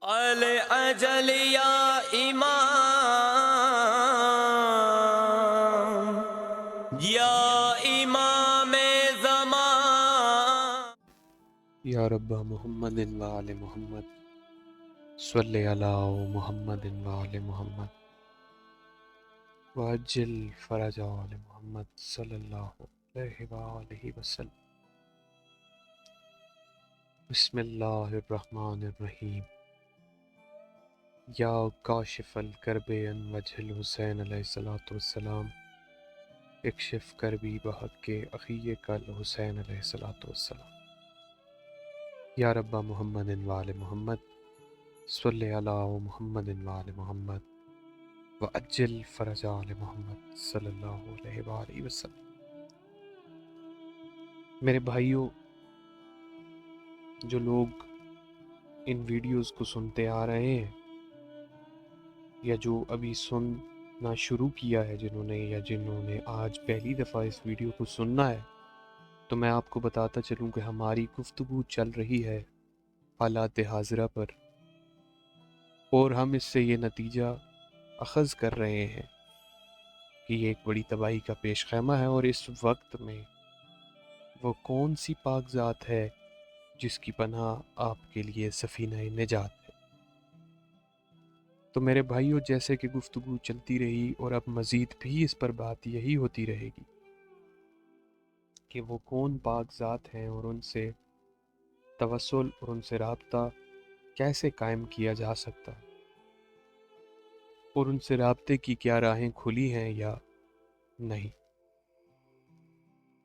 الأجل يا إمام يا إمام زمان یا رب محمد وآل محمد صلی علی محمد وآل محمد وعجل فرج آل محمد صلی اللہ علیہ وآلہ وسلم۔ بسم اللہ الرحمن الرحیم۔ یا کاشف الکرب عن وجہ الحسین علیہ السلام، اکشف کربی بحق اخیک الحسین علیہ السلام۔ یا رب محمد وآل محمد صلی علی محمد وآل محمد وعجل فرج آل محمد صلی اللہ علیہ وآلہ وسلم۔ میرے بھائیوں، جو لوگ ان ویڈیوز کو سنتے آ رہے ہیں یا جو ابھی سننا شروع کیا ہے جنہوں نے آج پہلی دفعہ اس ویڈیو کو سننا ہے، تو میں آپ کو بتاتا چلوں کہ ہماری گفتگو چل رہی ہے حالات حاضرہ پر، اور ہم اس سے یہ نتیجہ اخذ کر رہے ہیں کہ یہ ایک بڑی تباہی کا پیش خیمہ ہے، اور اس وقت میں وہ کون سی پاک ذات ہے جس کی پناہ آپ کے لیے سفینہ نجات ہے۔ تو میرے بھائیوں، جیسے کہ گفتگو چلتی رہی اور اب مزید بھی اس پر بات یہی ہوتی رہے گی کہ وہ کون پاک ذات ہیں، اور ان سے توسل اور ان سے رابطہ کیسے قائم کیا جا سکتا ہے، اور ان سے رابطے کی کیا راہیں کھلی ہیں یا نہیں۔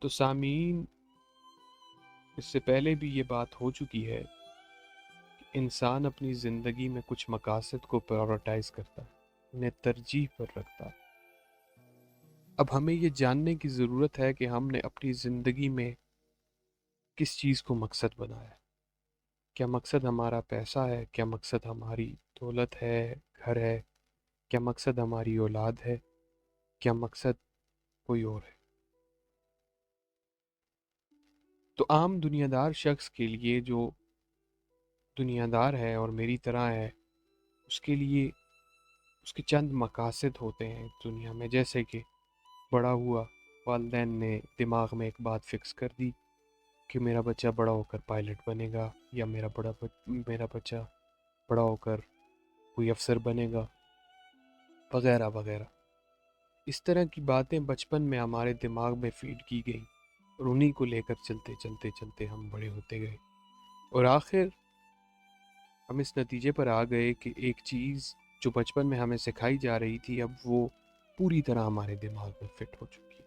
تو سامعین، اس سے پہلے بھی یہ بات ہو چکی ہے کہ انسان اپنی زندگی میں کچھ مقاصد کو پرائورٹائز کرتا ہے، انہیں ترجیح پر رکھتا ہے۔ اب ہمیں یہ جاننے کی ضرورت ہے کہ ہم نے اپنی زندگی میں کس چیز کو مقصد بنایا ہے۔ کیا مقصد ہمارا پیسہ ہے؟ کیا مقصد ہماری دولت ہے، گھر ہے؟ کیا مقصد ہماری اولاد ہے؟ کیا مقصد کوئی اور ہے؟ تو عام دنیا دار شخص کے لیے، جو دنیا دار ہے اور میری طرح ہے، اس کے لیے اس کے چند مقاصد ہوتے ہیں دنیا میں، جیسے کہ بڑا ہوا والدین نے دماغ میں ایک بات فکس کر دی کہ میرا بچہ بڑا ہو کر پائلٹ بنے گا، یا میرا بچہ بڑا ہو کر کوئی افسر بنے گا، وغیرہ وغیرہ۔ اس طرح کی باتیں بچپن میں ہمارے دماغ میں فیڈ کی گئی، اور انہی کو لے کر چلتے چلتے چلتے ہم بڑے ہوتے گئے، اور آخر ہم اس نتیجے پر آ گئے کہ ایک چیز جو بچپن میں ہمیں سکھائی جا رہی تھی، اب وہ پوری طرح ہمارے دماغ میں فٹ ہو چکی ہے،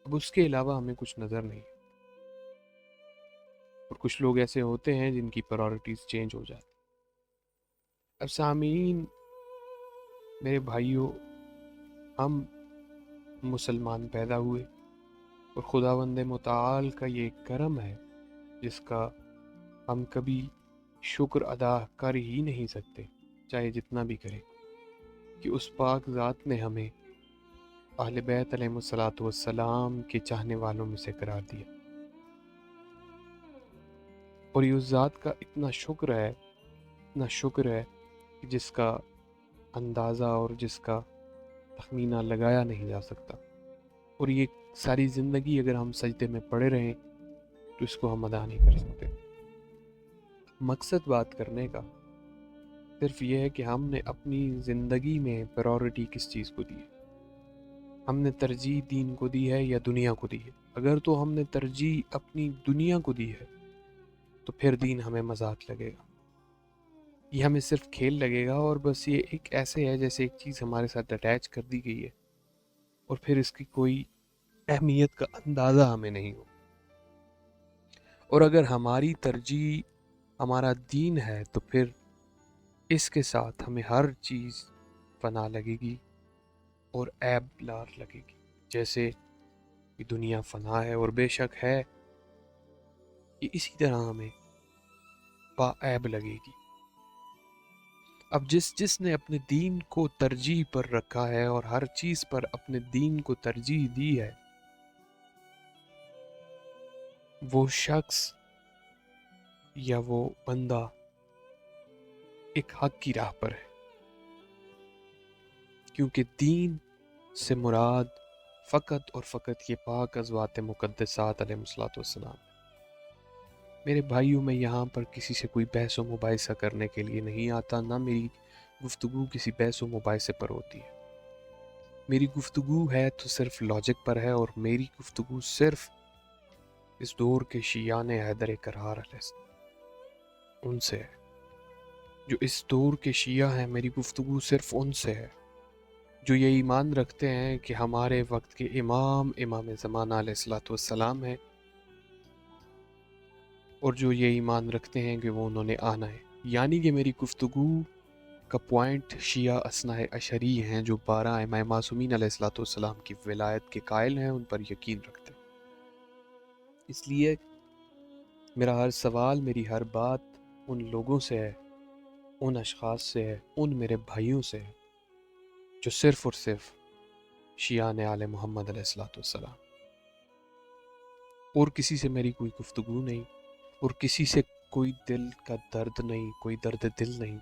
اب اس کے علاوہ ہمیں کچھ نظر نہیں ہے۔ اور کچھ لوگ ایسے ہوتے ہیں جن کی پرائورٹیز چینج ہو جاتی۔ اب سامعین، میرے بھائیوں، ہم مسلمان پیدا ہوئے، اور خداوند متعال کا یہ کرم ہے جس کا ہم کبھی شکر ادا کر ہی نہیں سکتے، چاہے جتنا بھی کریں، کہ اس پاک ذات نے ہمیں اہل بیت علیہ السلام کے چاہنے والوں میں سے قرار دیا، اور یہ اس ذات کا اتنا شکر ہے کہ جس کا اندازہ اور جس کا تخمینہ لگایا نہیں جا سکتا، اور یہ ساری زندگی اگر ہم سجدے میں پڑے رہیں تو اس کو ہم ادا نہیں کر سکتے۔ مقصد بات کرنے کا صرف یہ ہے کہ ہم نے اپنی زندگی میں پرائورٹی کس چیز کو دی ہے۔ ہم نے ترجیح دین کو دی ہے یا دنیا کو دی ہے؟ اگر تو ہم نے ترجیح اپنی دنیا کو دی ہے تو پھر دین ہمیں مذاق لگے گا، یہ ہمیں صرف کھیل لگے گا، اور بس یہ ایک ایسے ہے جیسے ایک چیز ہمارے ساتھ اٹیچ کر دی گئی ہے، اور پھر اس کی کوئی اہمیت کا اندازہ ہمیں نہیں ہو۔ اور اگر ہماری ترجیح ہمارا دین ہے تو پھر اس کے ساتھ ہمیں ہر چیز فنا لگے گی اور عیب لار لگے گی، جیسے کہ دنیا فنا ہے اور بے شک ہے، یہ اسی طرح ہمیں با عیب لگے گی۔ اب جس نے اپنے دین کو ترجیح پر رکھا ہے اور ہر چیز پر اپنے دین کو ترجیح دی ہے، وہ شخص یا وہ بندہ ایک حق کی راہ پر ہے، کیونکہ دین سے مراد فقط اور فقط یہ پاک ازوات مقدسات علیہ الصلوۃ والسلام۔ میرے بھائیوں، میں یہاں پر کسی سے کوئی بحث و مباحثہ کرنے کے لیے نہیں آتا، نہ میری گفتگو کسی بحث و مباحثے پر ہوتی ہے۔ میری گفتگو ہے تو صرف لاجک پر ہے، اور میری گفتگو صرف اس دور کے شیعان حیدر کرار علیہ السلام ان سے ہے، جو اس دور کے شیعہ ہیں۔ میری گفتگو صرف ان سے ہے جو یہ ایمان رکھتے ہیں کہ ہمارے وقت کے امام زمانہ علیہ الصلوۃ والسلام ہیں، اور جو یہ ایمان رکھتے ہیں کہ وہ انہوں نے آنا ہے۔ یعنی کہ میری گفتگو کا پوائنٹ شیعہ اثنا عشری ہیں، جو 12 ائمہ معصومین علیہ الصلوۃ والسلام کی ولایت کے قائل ہیں، ان پر یقین رکھتے ہیں۔ اس لیے میرا ہر سوال، میری ہر بات ان لوگوں سے ہے، ان اشخاص سے ہے، ان میرے بھائیوں سے ہے جو صرف اور صرف شیعان آل محمد علیہ الصلوۃ والسلام، اور کسی سے میری کوئی گفتگو نہیں، اور کسی سے کوئی دل کا درد نہیں، کوئی درد دل نہیں،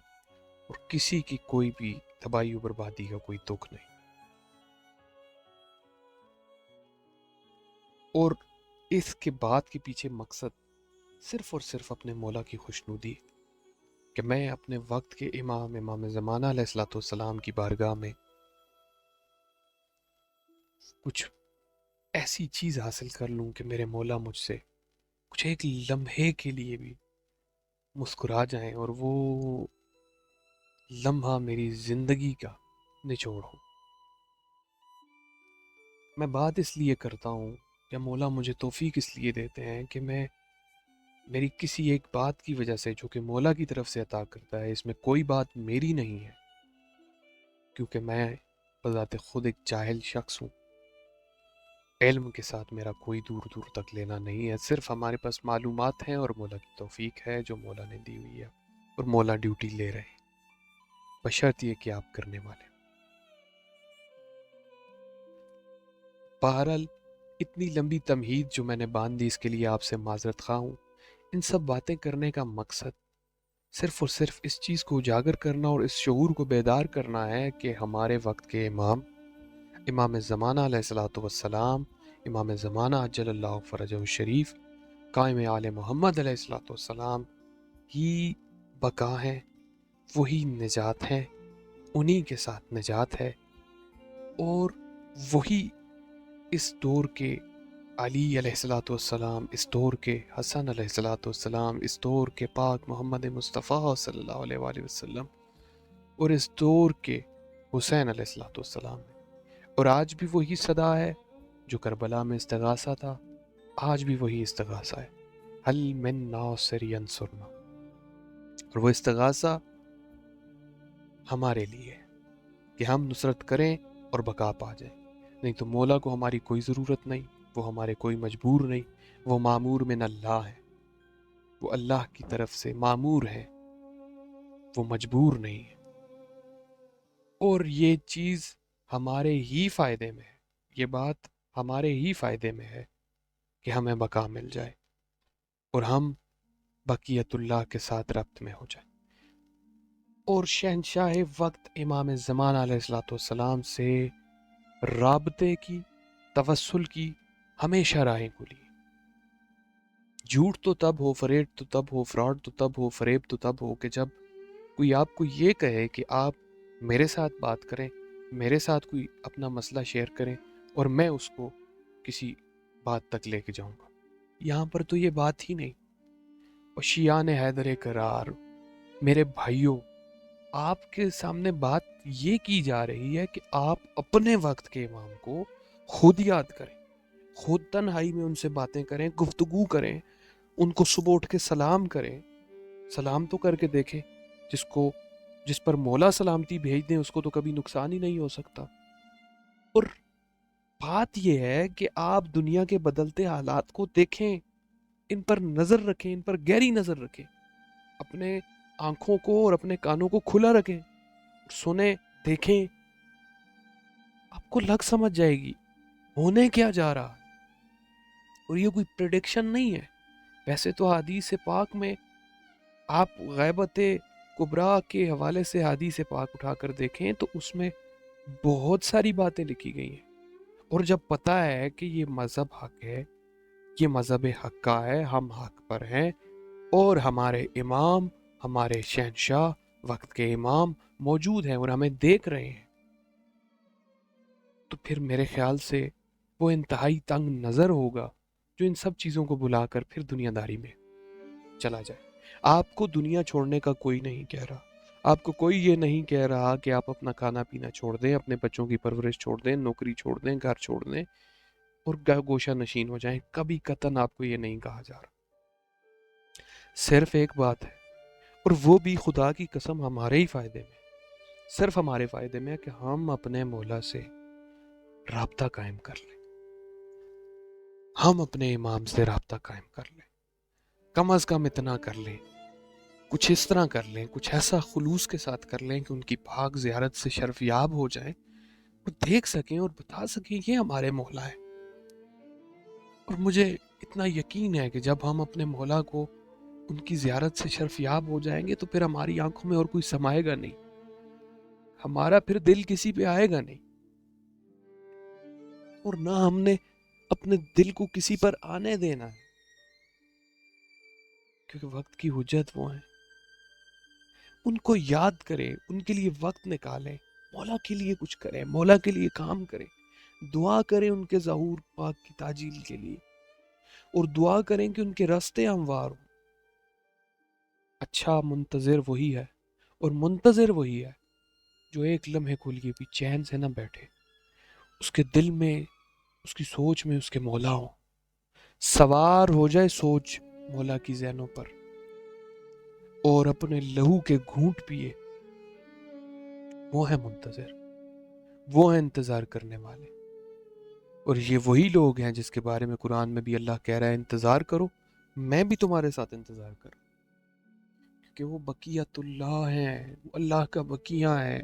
اور کسی کی کوئی بھی تباہی و بربادی کا کوئی دکھ نہیں۔ اور اس کے بعد کے پیچھے مقصد صرف اور صرف اپنے مولا کی خوشنودی، کہ میں اپنے وقت کے امام زمانہ علیہ الصلوۃ والسلام کی بارگاہ میں کچھ ایسی چیز حاصل کر لوں کہ میرے مولا مجھ سے کچھ ایک لمحے کے لیے بھی مسکرا جائیں، اور وہ لمحہ میری زندگی کا نچوڑ ہو۔ میں بات اس لیے کرتا ہوں، یا مولا مجھے توفیق اس لیے دیتے ہیں کہ میری کسی ایک بات کی وجہ سے، جو کہ مولا کی طرف سے عطا کرتا ہے، اس میں کوئی بات میری نہیں ہے، کیونکہ میں بذات خود ایک جاہل شخص ہوں۔ علم کے ساتھ میرا کوئی دور دور تک لینا نہیں ہے، صرف ہمارے پاس معلومات ہیں، اور مولا کی توفیق ہے جو مولا نے دی ہوئی ہے، اور مولا ڈیوٹی لے رہے ہیں، بشرط یہ کہ آپ کرنے والے۔ بہرحال اتنی لمبی تمہید جو میں نے باندھ دی، اس کے لیے آپ سے معذرت خواہ ہوں۔ ان سب باتیں کرنے کا مقصد صرف اور صرف اس چیز کو اجاگر کرنا اور اس شعور کو بیدار کرنا ہے کہ ہمارے وقت کے امام زمانہ علیہ الصلوۃ والسلام، امام زمانہ عجل اللہ فرجہ الشریف، قائم آل محمد علیہ الصلوۃ والسلام ہی بقا ہیں، وہی نجات ہیں، انہی کے ساتھ نجات ہے، اور وہی اس دور کے علی علیہ الصلوۃ والسلام، اس دور کے حسن علیہ الصلوۃ والسلام، اس دور کے پاک محمد مصطفیٰ صلی اللہ علیہ وآلہ وسلم، اور اس دور کے حسین علیہ الصلوۃ والسلام ہے۔ اور آج بھی وہی صدا ہے جو کربلا میں استغاثہ تھا، آج بھی وہی استغاثہ ہے، حل من ناصر ینصرنا، اور وہ استغاثہ ہمارے لیے ہے کہ ہم نصرت کریں اور بقا پا جائیں۔ نہیں تو مولا کو ہماری کوئی ضرورت نہیں، وہ ہمارے کوئی مجبور نہیں، وہ معمور من اللہ ہے، وہ اللہ کی طرف سے معمور ہے، وہ مجبور نہیں ہے۔ اور یہ چیز ہمارے ہی فائدے میں ہے، یہ بات ہمارے ہی فائدے میں ہے کہ ہمیں بقا مل جائے اور ہم بقیت اللہ کے ساتھ ربط میں ہو جائیں، اور شہنشاہ وقت امام زمان علیہ الصلوۃ والسلام سے رابطے کی، توسل کی ہمیشہ راہیں کھلی۔ جھوٹ تو تب ہو، فریب تو تب ہو، فراڈ تو تب ہو، فریب تو تب ہو کہ جب کوئی آپ کو یہ کہے کہ آپ میرے ساتھ بات کریں، میرے ساتھ کوئی اپنا مسئلہ شیئر کریں، اور میں اس کو کسی بات تک لے کے جاؤں گا۔ یہاں پر تو یہ بات ہی نہیں۔ اور شیعان حیدر کرار، میرے بھائیوں، آپ کے سامنے بات یہ کی جا رہی ہے کہ آپ اپنے وقت کے امام کو خود یاد کریں، خود تنہائی میں ان سے باتیں کریں، گفتگو کریں، ان کو صبح اٹھ کے سلام کریں، سلام تو کر کے دیکھیں۔ جس پر مولا سلامتی بھیج دیں، اس کو تو کبھی نقصان ہی نہیں ہو سکتا۔ اور بات یہ ہے کہ آپ دنیا کے بدلتے حالات کو دیکھیں، ان پر نظر رکھیں، ان پر گہری نظر رکھیں، اپنے آنکھوں کو اور اپنے کانوں کو کھلا رکھیں، سنیں، دیکھیں، آپ کو لگ سمجھ جائے گی ہونے کیا جا رہا ہے۔ اور یہ کوئی پریڈکشن نہیں ہے، ویسے تو حدیث پاک میں آپ غیبت کبریٰ کے حوالے سے حدیث پاک اٹھا کر دیکھیں تو اس میں بہت ساری باتیں لکھی گئی ہیں، اور جب پتہ ہے کہ یہ مذہب حق ہے، یہ مذہب حق کا ہے، ہم حق پر ہیں، اور ہمارے امام، ہمارے شہنشاہ وقت کے امام موجود ہیں اور ہمیں دیکھ رہے ہیں، تو پھر میرے خیال سے وہ انتہائی تنگ نظر ہوگا جو ان سب چیزوں کو بلا کر پھر دنیا داری میں چلا جائے۔ آپ کو دنیا چھوڑنے کا کوئی نہیں کہہ رہا، آپ کو کوئی یہ نہیں کہہ رہا کہ آپ اپنا کھانا پینا چھوڑ دیں، اپنے بچوں کی پرورش چھوڑ دیں، نوکری چھوڑ دیں، گھر چھوڑ دیں اور گوشہ نشین ہو جائیں، کبھی قطعاً آپ کو یہ نہیں کہا جا رہا۔ صرف ایک بات ہے، اور وہ بھی خدا کی قسم ہمارے ہی فائدے میں، صرف ہمارے فائدے میں، کہ ہم اپنے مولا سے رابطہ قائم کر لیں، ہم اپنے امام سے رابطہ قائم کر لیں، کم از کم اتنا کر لیں، کچھ اس طرح کر لیں، کچھ ایسا خلوص کے ساتھ کر لیں کہ ان کی پاک زیارت سے شرف یاب ہو جائیں، وہ دیکھ سکیں اور بتا سکیں یہ ہمارے مولا ہے۔ اور مجھے اتنا یقین ہے کہ جب ہم اپنے مولا کو ان کی زیارت سے شرف یاب ہو جائیں گے تو پھر ہماری آنکھوں میں اور کوئی سمائے گا نہیں، ہمارا پھر دل کسی پہ آئے گا نہیں، اور نہ ہم نے اپنے دل کو کسی پر آنے دینا ہے، کیونکہ وقت کی حجت وہ ہیں۔ ان کو یاد کریں، ان کے لیے وقت نکالیں، مولا کے لیے کچھ کریں، مولا کے لیے کام کریں، دعا کریں ان کے ظہور پاک کی تعجیل کے لیے، اور دعا کریں کہ ان کے راستے ہموار ہوں۔ اچھا منتظر وہی ہے، اور منتظر وہی ہے جو ایک لمحے کو لیے بھی چین سے نہ بیٹھے، اس کے دل میں، اس کی سوچ میں اس کے مولا ہوں، سوار ہو جائے سوچ مولا کی ذہنوں پر، اور اپنے لہو کے گھونٹ پیے۔ وہ ہے منتظر، وہ ہیں انتظار کرنے والے، اور یہ وہی لوگ ہیں جس کے بارے میں قرآن میں بھی اللہ کہہ رہا ہے انتظار کرو، میں بھی تمہارے ساتھ انتظار کروں، کہ وہ بقیت اللہ ہیں، وہ اللہ کا بقیہ ہیں۔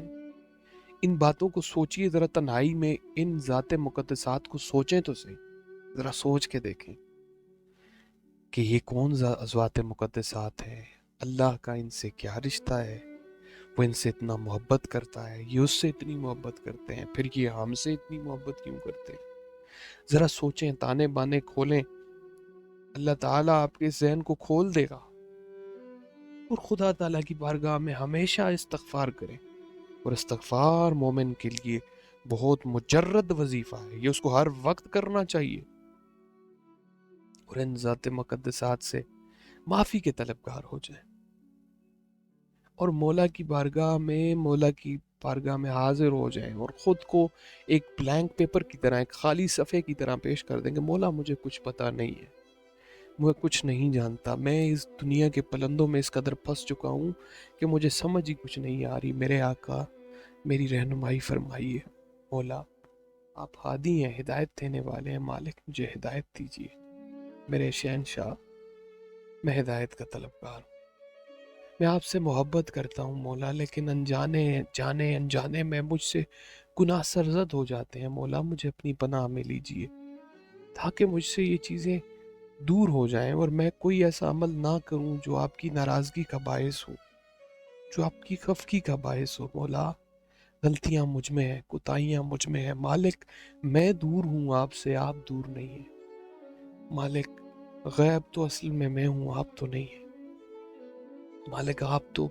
ان باتوں کو سوچئے ذرا، تنہائی میں ان ذات مقدسات کو سوچیں تو صحیح، ذرا سوچ کے دیکھیں کہ یہ کون ذات مقدسات ہیں، اللہ کا ان سے کیا رشتہ ہے، وہ ان سے اتنا محبت کرتا ہے، یہ اس سے اتنی محبت کرتے ہیں، پھر یہ ہم سے اتنی محبت کیوں کرتے ہیں؟ ذرا سوچیں، تانے بانے کھولیں، اللہ تعالیٰ آپ کے ذہن کو کھول دے گا، اور خدا تعالیٰ کی بارگاہ میں ہمیشہ استغفار کریں، اور استغفار مومن کے لیے بہت مجرد وظیفہ ہے، یہ اس کو ہر وقت کرنا چاہیے، اور ان ذات مقدسات سے معافی کے طلبگار ہو جائیں، اور مولا کی بارگاہ میں حاضر ہو جائیں، اور خود کو ایک بلینک پیپر کی طرح، ایک خالی صفحے کی طرح پیش کر دیں کہ مولا مجھے کچھ پتا نہیں ہے، میں کچھ نہیں جانتا، میں اس دنیا کے پلندوں میں اس قدر پھنس چکا ہوں کہ مجھے سمجھ ہی کچھ نہیں آ رہی، میرے آقا میری رہنمائی فرمائیے، مولا آپ ہادی ہیں، ہدایت دینے والے ہیں، مالک مجھے ہدایت دیجیے، میرے شہنشاہ میں ہدایت کا طلبگار ہوں، میں آپ سے محبت کرتا ہوں مولا، لیکن انجانے میں مجھ سے گناہ سرزد ہو جاتے ہیں، مولا مجھے اپنی پناہ میں لیجیے تاکہ مجھ سے یہ چیزیں دور ہو جائیں، اور میں کوئی ایسا عمل نہ کروں جو آپ کی ناراضگی کا باعث ہو، جو آپ کی خفگی کا باعث ہو۔ مولا غلطیاں مجھ میں ہیں، کوتاہیاں مجھ میں ہیں، مالک میں دور ہوں آپ سے، آپ دور نہیں ہیں، مالک غیب تو اصل میں ہوں، آپ تو نہیں ہیں، مالک آپ تو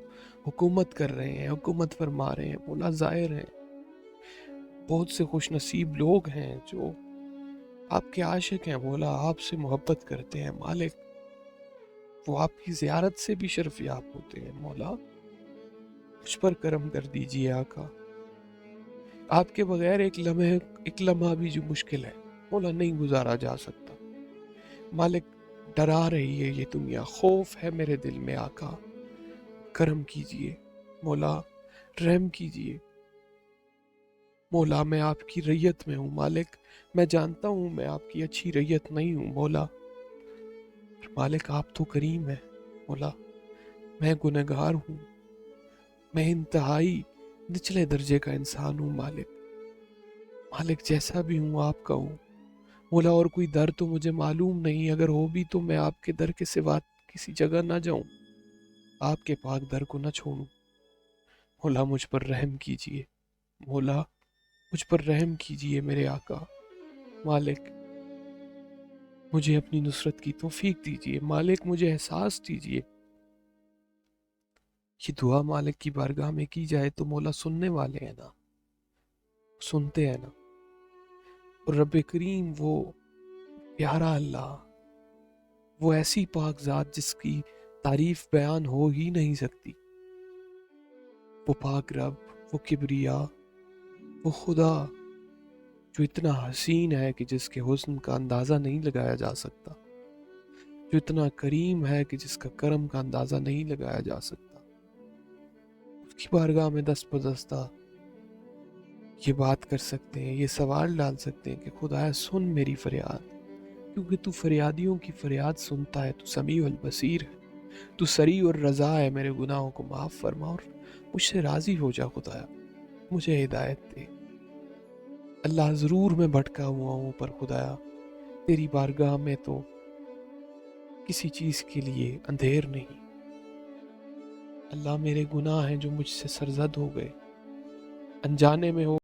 حکومت کر رہے ہیں، حکومت فرما رہے ہیں، مولا ظاہر ہے بہت سے خوش نصیب لوگ ہیں جو آپ کے عاشق ہیں، مولا آپ سے محبت کرتے ہیں، مالک وہ آپ کی زیارت سے بھی شرف یاب ہوتے ہیں، مولا مجھ پر کرم کر دیجئے آقا، آپ کے بغیر ایک لمحہ بھی جو مشکل ہے مولا نہیں گزارا جا سکتا، مالک ڈرا رہی ہے یہ دنیا، خوف ہے میرے دل میں آقا، کرم کیجئے مولا، رحم کیجئے مولا، میں آپ کی رعیت میں ہوں، مالک میں جانتا ہوں میں آپ کی اچھی رعیت نہیں ہوں مولا، مالک آپ تو کریم ہے مولا، میں گنہگار ہوں، میں انتہائی نچلے درجے کا انسان ہوں مالک جیسا بھی ہوں آپ کا ہوں مولا، اور کوئی در تو مجھے معلوم نہیں، اگر ہو بھی تو میں آپ کے در کے سوا کسی جگہ نہ جاؤں آپ کے پاک در کو نہ چھوڑوں۔ مولا مجھ پر رحم کیجئے، مولا مجھ پر رحم کیجئے میرے آقا۔ مالک مجھے اپنی نصرت کی توفیق دیجئے، مالک مجھے احساس دیجئے۔ یہ دعا مالک کی بارگاہ میں کی جائے تو مولا سننے والے ہیں نا، سنتے ہیں نا۔ اور رب کریم وہ پیارا اللہ، وہ ایسی پاک ذات جس کی تعریف بیان ہو ہی نہیں سکتی، وہ پاک رب، وہ کبریا، وہ خدا جو اتنا حسین ہے کہ جس کے حسن کا اندازہ نہیں لگایا جا سکتا، جو اتنا کریم ہے کہ جس کا کرم کا اندازہ نہیں لگایا جا سکتا، اس کی بارگاہ میں دست بدستہ یہ بات کر سکتے ہیں، یہ سوال ڈال سکتے ہیں کہ خدایا سن میری فریاد، کیونکہ تو فریادیوں کی فریاد سنتا ہے، تو سمیع البصیر ہے، تو سریع اور رضا ہے۔ میرے گناہوں کو معاف فرما اور مجھ سے راضی ہو جا خدایا، مجھے ہدایت دے۔ اللہ ضرور میں بھٹکا ہوا ہوں، پر خدایا تیری بارگاہ میں تو کسی چیز کے لیے اندھیر نہیں۔ اللہ میرے گناہ ہیں جو مجھ سے سرزد ہو گئے، انجانے میں ہو